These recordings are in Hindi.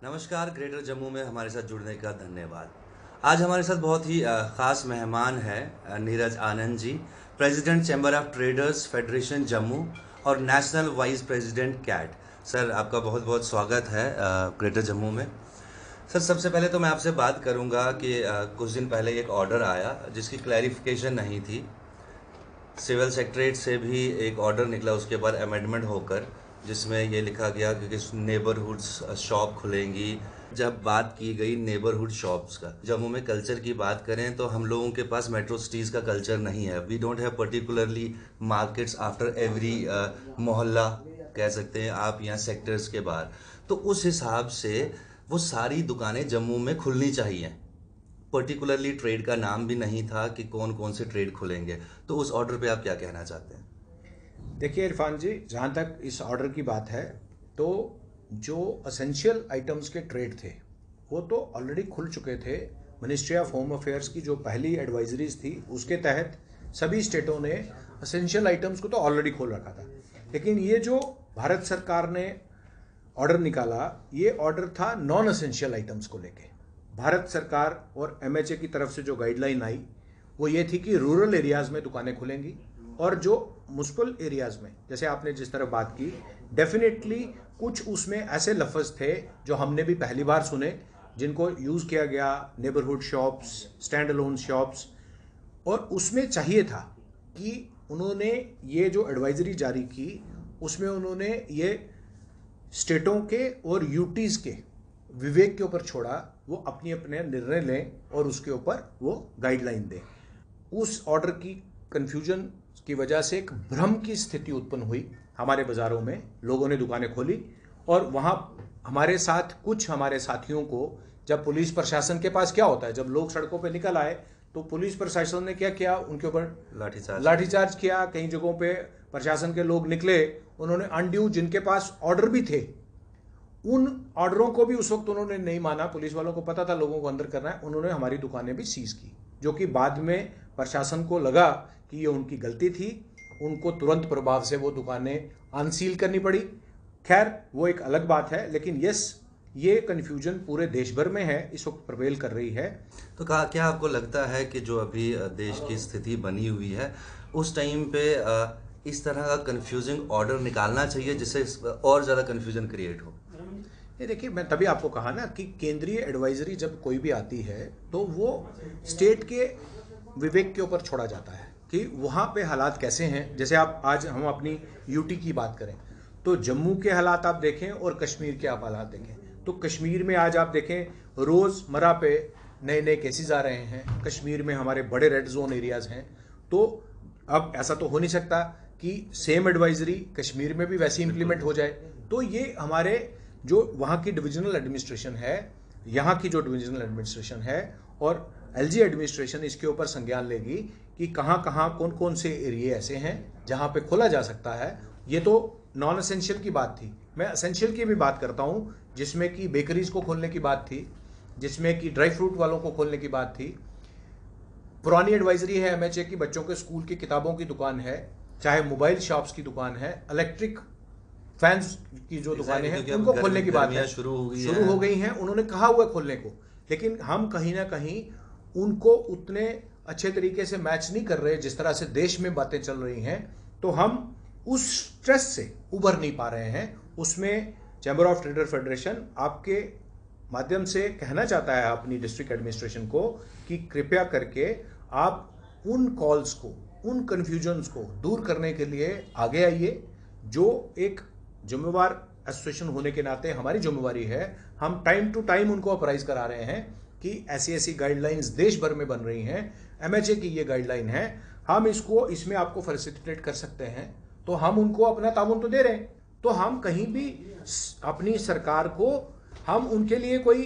नमस्कार। ग्रेटर जम्मू में हमारे साथ जुड़ने का धन्यवाद। आज हमारे साथ बहुत ही ख़ास मेहमान है Neeraj Anand ji, president chamber of traders federation Jammu और national vice president CAT. Sir, आपका बहुत बहुत स्वागत है ग्रेटर जम्मू में। सर, सबसे पहले तो मैं आपसे बात करूंगा कि कुछ दिन पहले एक ऑर्डर आया जिसकी क्लैरिफिकेशन नहीं थी। सिविल सेक्रेटरीट से भी एक ऑर्डर निकला उसके बाद अमेंडमेंट होकर, जिसमें ये लिखा गया कि नेबरहुड्स शॉप खुलेंगी। जब बात की गई नेबरहुड शॉप्स का, जम्मू में कल्चर की बात करें तो हम लोगों के पास मेट्रो सिटीज़ का कल्चर नहीं है। We don't have particularly markets after every mohalla, कह सकते हैं आप, यहाँ सेक्टर्स के बाहर। तो उस हिसाब से वो सारी दुकानें जम्मू में खुलनी चाहिए। पर्टिकुलरली ट्रेड का नाम भी नहीं था कि कौन कौन से ट्रेड खुलेंगे। तो उस ऑर्डर पे आप क्या कहना चाहते हैं? देखिए इरफान जी, जहाँ तक इस ऑर्डर की बात है तो जो असेंशियल आइटम्स के ट्रेड थे वो तो ऑलरेडी खुल चुके थे। मिनिस्ट्री ऑफ होम अफेयर्स की जो पहली एडवाइजरीज थी उसके तहत सभी स्टेटों ने असेंशियल आइटम्स को तो ऑलरेडी खोल रखा था। लेकिन ये जो भारत सरकार ने ऑर्डर निकाला, ये ऑर्डर था नॉन असेंशियल आइटम्स को लेके। भारत सरकार और एमएचए की तरफ से जो गाइडलाइन आई वो ये थी कि रूरल एरियाज़ में दुकानें खुलेंगी और जो म्युनिसिपल एरियाज़ में, जैसे आपने जिस तरह बात की, डेफिनेटली कुछ उसमें ऐसे लफ्ज़ थे जो हमने भी पहली बार सुने, जिनको यूज़ किया गया, neighbourhood shops, stand alone shops. और उसमें चाहिए था कि उन्होंने ये जो एडवाइजरी जारी की उसमें उन्होंने ये स्टेटों के और यूटीज़ के विवेक के ऊपर छोड़ा, वो अपने अपने निर्णय लें और उसके ऊपर वो गाइडलाइन दें। उस ऑर्डर की कन्फ्यूजन की वजह से एक भ्रम की स्थिति उत्पन्न हुई हमारे बाज़ारों में। लोगों ने दुकानें खोली और वहाँ हमारे साथ कुछ हमारे साथियों को, जब पुलिस प्रशासन के पास क्या होता है, जब लोग सड़कों पे निकल आए तो पुलिस प्रशासन ने क्या किया, उनके ऊपर लाठीचार्ज किया। कई जगहों पे प्रशासन के लोग निकले, उन्होंने अनड्यू, जिनके पास ऑर्डर भी थे, उन ऑर्डरों को भी उस वक्त उन्होंने नहीं माना। पुलिस वालों को पता था लोगों को अंदर करना है, उन्होंने हमारी दुकानें भी सीज की, जो कि बाद में प्रशासन को लगा कि ये उनकी गलती थी। उनको तुरंत प्रभाव से वो दुकानें अनसील करनी पड़ी। खैर, वो एक अलग बात है, लेकिन यस, ये कन्फ्यूजन पूरे देश भर में है, इस वक्त प्रवेल कर रही है। तो क्या आपको लगता है कि जो अभी देश की स्थिति बनी हुई है उस टाइम पे इस तरह का कन्फ्यूजिंग ऑर्डर निकालना चाहिए जिससे और ज़्यादा कन्फ्यूजन क्रिएट हो? ये देखिए, मैं तभी आपको कहा ना कि केंद्रीय एडवाइजरी जब कोई भी आती है तो वो स्टेट के विवेक के ऊपर छोड़ा जाता है कि वहाँ पे हालात कैसे हैं। जैसे आप आज हम अपनी यूटी की बात करें तो जम्मू के हालात आप देखें और कश्मीर के आप हालात देखें, तो कश्मीर में आज आप देखें रोज़मर्रा पे नए नए केसेस आ रहे हैं। कश्मीर में हमारे बड़े रेड जोन एरियाज़ हैं। तो अब ऐसा तो हो नहीं सकता कि सेम एडवाइजरी कश्मीर में भी वैसी इंप्लीमेंट हो जाए। तो ये हमारे जो वहाँ की डिविजनल एडमिनिस्ट्रेशन है, यहाँ की जो डिविजनल एडमिनिस्ट्रेशन है और एलजी एडमिनिस्ट्रेशन इसके ऊपर संज्ञान लेगी कि कहाँ कहाँ कौन कौन से एरिए ऐसे हैं जहाँ पे खोला जा सकता है। ये तो नॉन एसेंशियल की बात थी। मैं एसेंशियल की भी बात करता हूँ, जिसमें कि बेकरीज को खोलने की बात थी, जिसमें कि ड्राई फ्रूट वालों को खोलने की बात थी। पुरानी एडवाइजरी है एमएचए की, बच्चों के स्कूल की किताबों की दुकान है, चाहे मोबाइल शॉप्स की दुकान है, इलेक्ट्रिक फैंस की जो दुकानें हैं उनको खोलने की बात है, शुरू हो गई हैं। उन्होंने कहा हुआ खोलने को, लेकिन हम कहीं ना कहीं उनको उतने अच्छे तरीके से मैच नहीं कर रहे जिस तरह से देश में बातें चल रही हैं। तो हम उस स्ट्रेस से उभर नहीं पा रहे हैं। उसमें चैम्बर ऑफ ट्रेडर फेडरेशन आपके माध्यम से कहना चाहता है अपनी डिस्ट्रिक्ट एडमिनिस्ट्रेशन को कि कृपया करके आप उन कॉल्स को, उन कन्फ्यूजन्स को दूर करने के लिए आगे आइए। जो एक जिम्मेवार एसोसिएशन होने के नाते हमारी जिम्मेवारी है, हम टाइम टू टाइम उनको अपराइज करा रहे हैं कि ऐसी ऐसी गाइडलाइंस देश भर में बन रही हैं। एमएचए की ये गाइडलाइन है, हम इसको, इसमें आपको फैसिलिटेट कर सकते हैं, तो हम उनको अपना ताउन तो दे रहे हैं। तो हम कहीं भी अपनी सरकार को, हम उनके लिए कोई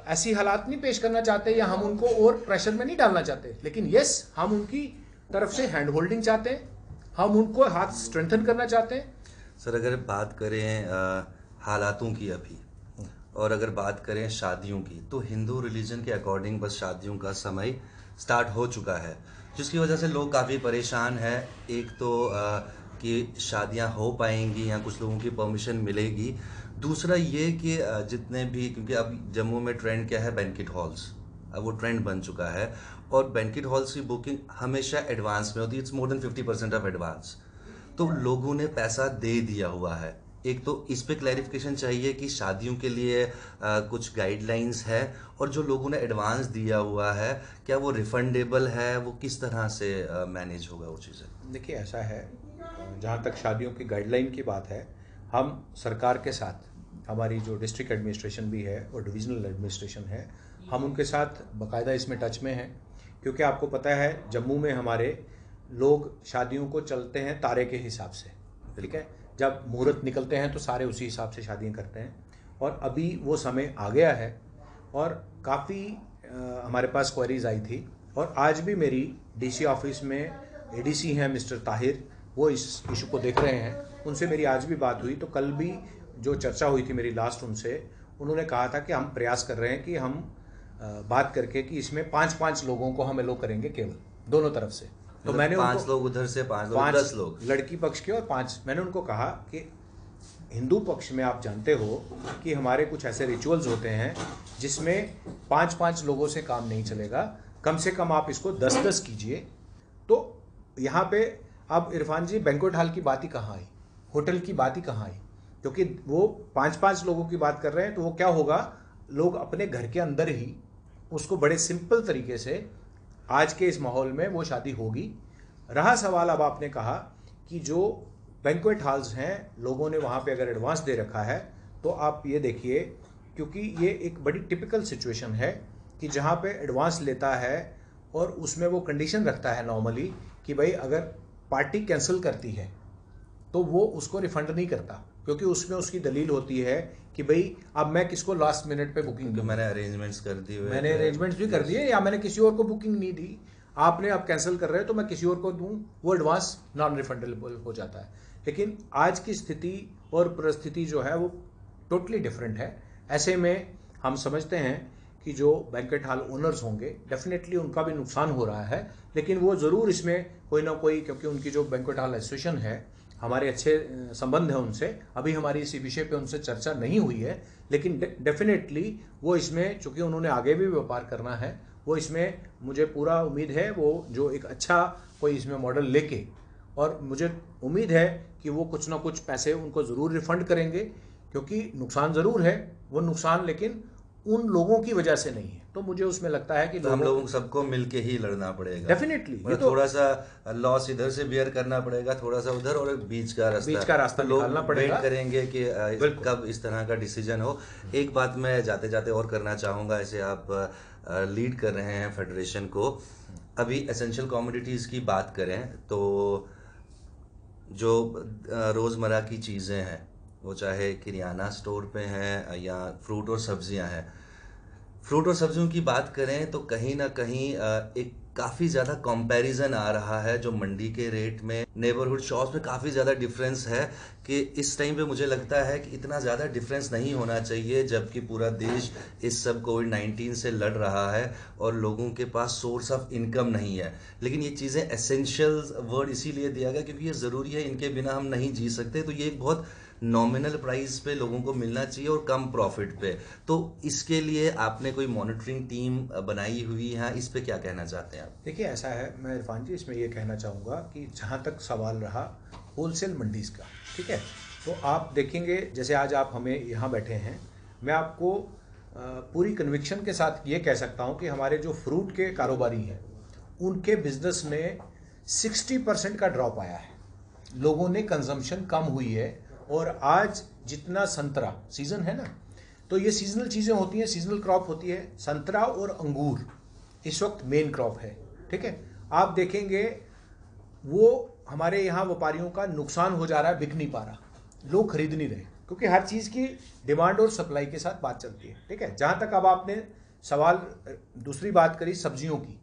ऐसी हालात नहीं पेश करना चाहते या हम उनको और प्रेशर में नहीं डालना चाहते। लेकिन यस, हम उनकी तरफ से हैंड होल्डिंग चाहते हैं, हम उनको हाथ स्ट्रेंथन करना चाहते हैं। सर, अगर बात करें हालातों की अभी, और अगर बात करें शादियों की, तो हिंदू रिलीजन के अकॉर्डिंग बस शादियों का समय स्टार्ट हो चुका है, जिसकी वजह से लोग काफ़ी परेशान हैं। एक तो कि शादियां हो पाएंगी या कुछ लोगों की परमिशन मिलेगी। दूसरा ये कि जितने भी, क्योंकि अब जम्मू में ट्रेंड क्या है, बैंक्वेट हॉल्स, अब वो ट्रेंड बन चुका है और बैंक्वेट हॉल्स की बुकिंग हमेशा एडवांस में होती है। It's more than 50% of advance. तो लोगों ने पैसा दे दिया हुआ है। एक तो इस पे क्लैरिफिकेशन चाहिए कि शादियों के लिए कुछ गाइडलाइंस है, और जो लोगों ने एडवांस दिया हुआ है क्या वो रिफंडेबल है, वो किस तरह से मैनेज होगा वो चीज़ें। देखिए ऐसा है, जहाँ तक शादियों की गाइडलाइन की बात है, हम सरकार के साथ, हमारी जो डिस्ट्रिक्ट एडमिनिस्ट्रेशन भी है और डिविजनल एडमिनिस्ट्रेशन है, हम उनके साथ बाकायदा इसमें टच में हैं। क्योंकि आपको पता है जम्मू में हमारे लोग शादियों को चलते हैं तारे के हिसाब से, ठीक है। जब मुहूर्त निकलते हैं तो सारे उसी हिसाब से शादियाँ करते हैं, और अभी वो समय आ गया है। और काफ़ी हमारे पास क्वेरीज आई थी, और आज भी मेरी डीसी ऑफिस में एडीसी हैं मिस्टर ताहिर, वो इस इशू को देख रहे हैं। उनसे मेरी आज भी बात हुई, तो कल भी जो चर्चा हुई थी मेरी लास्ट उनसे, उन्होंने कहा था कि हम प्रयास कर रहे हैं कि हम बात करके कि इसमें 5-5 लोगों को हम एलो करेंगे, केवल दोनों तरफ से। तो मतलब मैंने 5 लोग उधर से, 5 लोग, 10 लोग लड़की पक्ष के और 5, मैंने उनको कहा कि हिंदू पक्ष में आप जानते हो कि हमारे कुछ ऐसे रिचुअल्स होते हैं जिसमें 5-5 लोगों से काम नहीं चलेगा, कम से कम आप इसको 10-10 कीजिए। तो यहाँ पे अब इरफान जी बैंक्वेट हॉल की बात ही कहाँ आई, होटल की बात ही कहाँ आई, क्योंकि वो 5-5 लोगों की बात कर रहे हैं। तो वो क्या होगा, लोग अपने घर के अंदर ही उसको बड़े सिंपल तरीके से आज के इस माहौल में वो शादी होगी। रहा सवाल, अब आपने कहा कि जो बैंक्वेट हॉल्स हैं, लोगों ने वहाँ पे अगर एडवांस दे रखा है, तो आप ये देखिए, क्योंकि ये एक बड़ी टिपिकल सिचुएशन है कि जहाँ पे एडवांस लेता है और उसमें वो कंडीशन रखता है नॉर्मली कि भाई अगर पार्टी कैंसिल करती है तो वो उसको रिफंड नहीं करता, क्योंकि उसमें उसकी दलील होती है कि भाई अब मैं किसको लास्ट मिनट पे बुकिंग दूं, मैंने अरेंजमेंट्स कर दिए, मैंने अरेंजमेंट्स भी कर दिए, या मैंने किसी और को बुकिंग नहीं दी, आपने अब कैंसिल कर रहे हो तो मैं किसी और को दूं, वो एडवांस नॉन रिफंडेबल हो जाता है। लेकिन आज की स्थिति और परिस्थिति जो है वो टोटली डिफरेंट है। ऐसे में हम समझते हैं कि जो बैंक्वेट हॉल ओनर्स होंगे, डेफिनेटली उनका भी नुकसान हो रहा है, लेकिन वो ज़रूर इसमें कोई ना कोई, क्योंकि उनकी जो बैंक्वेट हॉल एसोसिएशन है, हमारे अच्छे संबंध है उनसे, अभी हमारी इसी विषय पे उनसे चर्चा नहीं हुई है, लेकिन डेफिनेटली वो इसमें, चूँकि उन्होंने आगे भी व्यापार करना है, वो इसमें मुझे पूरा उम्मीद है वो जो एक अच्छा कोई इसमें मॉडल लेके, और मुझे उम्मीद है कि वो कुछ ना कुछ पैसे उनको ज़रूर रिफंड करेंगे, क्योंकि नुकसान ज़रूर है, वो नुकसान लेकिन उन लोगों की वजह से नहीं है। तो मुझे उसमें लगता है कि तो हम लोगों को सबको मिलके ही लड़ना पड़ेगा डेफिनेटली। मतलब थोड़ा सा लॉस इधर से बियर करना पड़ेगा, थोड़ा सा उधर, और बीच का रास्ता तो निकालना पड़ेगा। वेट करेंगे कि कब इस तरह का डिसीजन हो। एक बात मैं जाते जाते और करना चाहूँगा, ऐसे आप लीड कर रहे हैं फेडरेशन को, अभी एसेंशियल कमोडिटीज़ की बात करें तो जो रोज़मर्रा की चीज़ें हैं, वो चाहे किराना स्टोर पे हैं या फ्रूट और सब्जियां हैं, फ्रूट और सब्जियों की बात करें तो कहीं ना कहीं एक काफ़ी ज़्यादा कंपैरिजन आ रहा है जो मंडी के रेट में, नेबरहुड शॉप्स में काफ़ी ज़्यादा डिफरेंस है, कि इस टाइम पे मुझे लगता है कि इतना ज़्यादा डिफरेंस नहीं होना चाहिए, जबकि पूरा देश इस सब कोविड-19 से लड़ रहा है और लोगों के पास सोर्स ऑफ इनकम नहीं है। लेकिन ये चीज़ें एसेंशियल वर्ड इसीलिए दिया गया क्योंकि ये ज़रूरी है, इनके बिना हम नहीं जी सकते। तो ये एक बहुत नॉमिनल प्राइस पे लोगों को मिलना चाहिए और कम प्रॉफिट पे। तो इसके लिए आपने कोई मॉनिटरिंग टीम बनाई हुई है, इस पे क्या कहना चाहते हैं आप? देखिए ऐसा है, मैं इरफान जी इसमें ये कहना चाहूँगा कि जहाँ तक सवाल रहा होलसेल मंडीज़ का, ठीक है, तो आप देखेंगे जैसे आज आप हमें यहाँ बैठे हैं, मैं आपको पूरी कन्विक्शन के साथ ये कह सकता हूँ कि हमारे जो फ्रूट के कारोबारी हैं उनके बिजनेस में 60% का ड्रॉप आया है, लोगों ने कंजम्पशन कम हुई है। और आज जितना संतरा सीज़न है ना, तो ये सीजनल चीज़ें होती हैं, सीजनल क्रॉप होती है, संतरा और अंगूर इस वक्त मेन क्रॉप है, ठीक है। आप देखेंगे वो हमारे यहाँ व्यापारियों का नुकसान हो जा रहा है, बिक नहीं पा रहा, लोग खरीद नहीं रहे, क्योंकि हर चीज़ की डिमांड और सप्लाई के साथ बात चलती है, ठीक है। जहाँ तक अब आपने सवाल दूसरी बात करी सब्जियों की,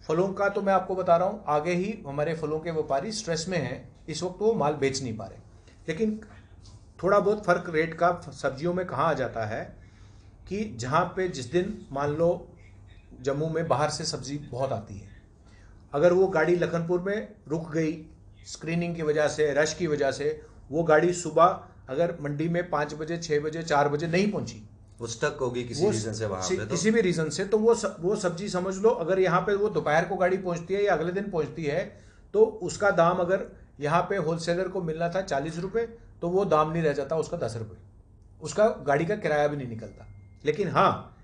फलों का, तो मैं आपको बता रहा हूँ आगे ही हमारे फलों के व्यापारी स्ट्रेस में हैं, इस वक्त वो माल बेच नहीं पा रहे। लेकिन थोड़ा बहुत फ़र्क रेट का सब्जियों में कहाँ आ जाता है कि जहाँ पे जिस दिन मान लो जम्मू में बाहर से सब्ज़ी बहुत आती है, अगर वो गाड़ी लखनपुर में रुक गई स्क्रीनिंग की वजह से, रश की वजह से वो गाड़ी सुबह अगर मंडी में 5 बजे, 6 बजे, 4 बजे नहीं पहुंची, वो स्टक होगी किसी रीजन से वहां पे, किसी भी रीजन से, तो वो सब्जी समझ लो, अगर यहाँ पे वो दोपहर को गाड़ी पहुंचती है या अगले दिन पहुंचती है, तो उसका दाम अगर यहाँ पे होलसेलर को मिलना था 40 रुपए, तो वो दाम नहीं रह जाता उसका 10 रुपए, उसका गाड़ी का किराया भी नहीं निकलता। लेकिन हाँ,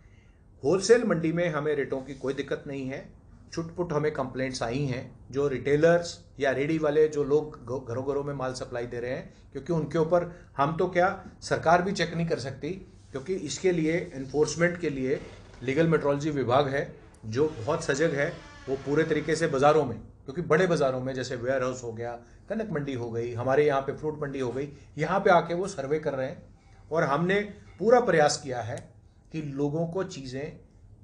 होलसेल मंडी में हमें रेटों की कोई दिक्कत नहीं है। छुटपुट हमें कंप्लेंट्स आई हैं जो रिटेलर्स या रेडी वाले जो लोग घरों घरों में माल सप्लाई दे रहे हैं, क्योंकि उनके ऊपर हम तो क्या, सरकार भी चेक नहीं कर सकती, क्योंकि इसके लिए एनफोर्समेंट के लिए लीगल मेट्रोलॉजी विभाग है जो बहुत सजग है। वो पूरे तरीके से बाज़ारों में, क्योंकि बड़े बाज़ारों में जैसे वेयर हाउस हो गया, कनक मंडी हो गई, हमारे यहाँ पे फ्रूट मंडी हो गई, यहाँ पे आके वो सर्वे कर रहे हैं। और हमने पूरा प्रयास किया है कि लोगों को चीज़ें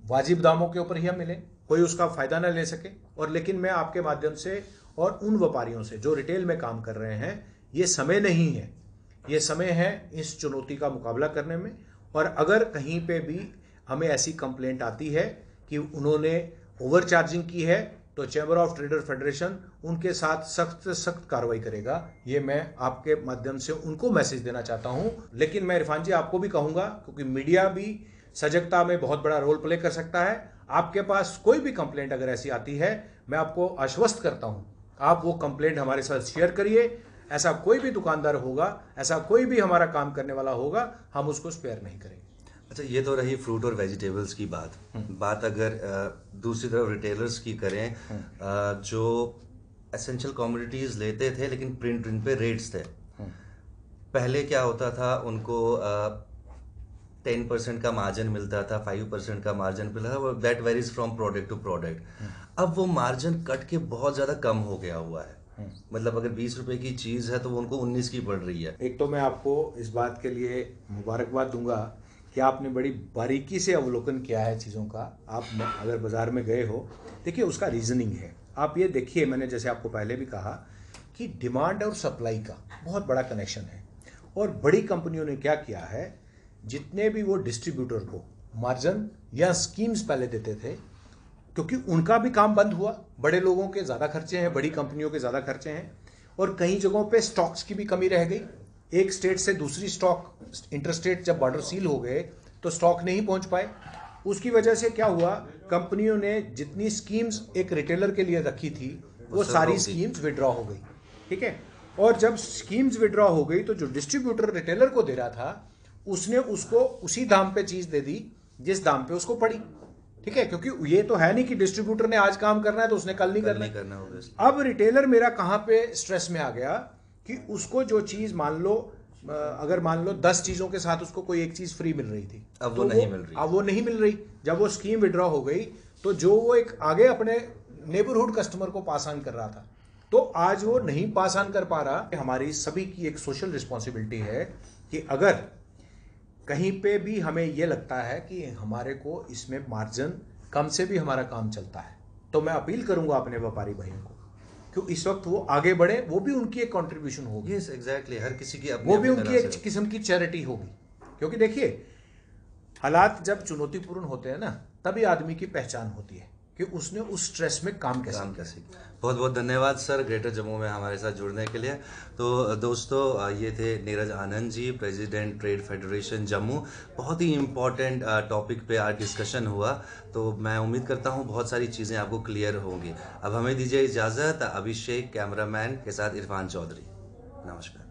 वाजिब दामों के ऊपर ही मिलें, कोई उसका फ़ायदा ना ले सके। और लेकिन मैं आपके माध्यम से और उन व्यापारियों से जो रिटेल में काम कर रहे हैं, ये समय नहीं है, ये समय है इस चुनौती का मुकाबला करने में। और अगर कहीं पे भी हमें ऐसी कंप्लेंट आती है कि उन्होंने ओवर चार्जिंग की है, तो चैम्बर ऑफ ट्रेडर फेडरेशन उनके साथ सख्त से सख्त कार्रवाई करेगा। ये मैं आपके माध्यम से उनको मैसेज देना चाहता हूं। लेकिन मैं इरफान जी आपको भी कहूंगा, क्योंकि मीडिया भी सजगता में बहुत बड़ा रोल प्ले कर सकता है। आपके पास कोई भी कंप्लेंट अगर ऐसी आती है, मैं आपको आश्वस्त करता हूं, आप वो कंप्लेंट हमारे साथ शेयर करिए। ऐसा कोई भी दुकानदार होगा, ऐसा कोई भी हमारा काम करने वाला होगा, हम उसको स्पेयर नहीं करेंगे। अच्छा, ये तो रही फ्रूट और वेजिटेबल्स की बात अगर दूसरी तरफ रिटेलर्स की करें, जो एसेंशियल कमोडिटीज लेते थे लेकिन प्रिंट पे रेट्स थे। पहले क्या होता था, उनको 10% का मार्जिन मिलता था, 5% का मार्जिन मिलता था, that varies from product to product. अब वो मार्जिन कट के बहुत ज़्यादा कम हो गया हुआ है। मतलब अगर 20 रुपए की चीज़ है तो वो उनको 19 की पड़ रही है। एक तो मैं आपको इस बात के लिए मुबारकबाद दूंगा कि आपने बड़ी बारीकी से अवलोकन किया है चीज़ों का। आप अगर बाज़ार में गए हो, देखिए उसका रीज़निंग है। आप ये देखिए, मैंने जैसे आपको पहले भी कहा कि डिमांड और सप्लाई का बहुत बड़ा कनेक्शन है। और बड़ी कंपनियों ने क्या किया है, जितने भी वो डिस्ट्रीब्यूटर को मार्जिन या स्कीम्स पहले देते थे, क्योंकि उनका भी काम बंद हुआ, बड़े लोगों के ज़्यादा खर्चे हैं, बड़ी कंपनियों के ज़्यादा खर्चे हैं, और कई जगहों पे स्टॉक्स की भी कमी रह गई। एक स्टेट से दूसरी स्टॉक, इंटरस्टेट जब बॉर्डर सील हो गए तो स्टॉक नहीं पहुंच पाए। उसकी वजह से क्या हुआ, कंपनियों ने जितनी स्कीम्स एक रिटेलर के लिए रखी थी, वो सारी स्कीम्स विड्रॉ हो गई। ठीक है, और जब स्कीम्स विड्रॉ हो गई तो जो डिस्ट्रीब्यूटर रिटेलर को दे रहा था, उसने उसको उसी दाम पे चीज़ दे दी जिस दाम पे उसको पड़ी। ठीक है, क्योंकि ये तो है नहीं कि डिस्ट्रीब्यूटर ने आज काम करना है तो उसने कल नहीं करना होगा। अब रिटेलर मेरा कहाँ पे स्ट्रेस में आ गया कि उसको जो चीज़ अगर मान लो 10 चीज़ों के साथ उसको कोई एक चीज़ फ्री मिल रही थी, अब वो नहीं मिल रही। अब वो नहीं मिल रही। जब वो स्कीम विड्रॉ हो गई तो जो वो एक आगे अपने नेबरहुड कस्टमर को पास ऑन कर रहा था, तो आज वो नहीं पास ऑन कर पा रहा। हमारी सभी की एक सोशल रिस्पॉन्सिबिलिटी है कि अगर कहीं पे भी हमें ये लगता है कि हमारे को इसमें मार्जिन कम से भी हमारा काम चलता है, तो मैं अपील करूंगा अपने व्यापारी भाइयों को कि इस वक्त वो आगे बढ़े। वो भी उनकी एक कंट्रीब्यूशन होगी। यस, एग्जैक्टली, हर किसी की वो भी उनकी एक किस्म की चैरिटी होगी। क्योंकि देखिए, हालात जब चुनौतीपूर्ण होते हैं ना, तभी आदमी की पहचान होती है कि उसने उस स्ट्रेस में काम कैसे किया। बहुत बहुत धन्यवाद सर, ग्रेटर जम्मू में हमारे साथ जुड़ने के लिए। तो दोस्तों, ये थे Neeraj Anand ji, president trade federation Jammu. बहुत ही इम्पोर्टेंट टॉपिक पे आज डिस्कशन हुआ, तो मैं उम्मीद करता हूँ बहुत सारी चीज़ें आपको क्लियर होंगी। अब हमें दीजिए इजाज़त। अभिषेक कैमरामैन के साथ इरफान चौधरी, नमस्कार।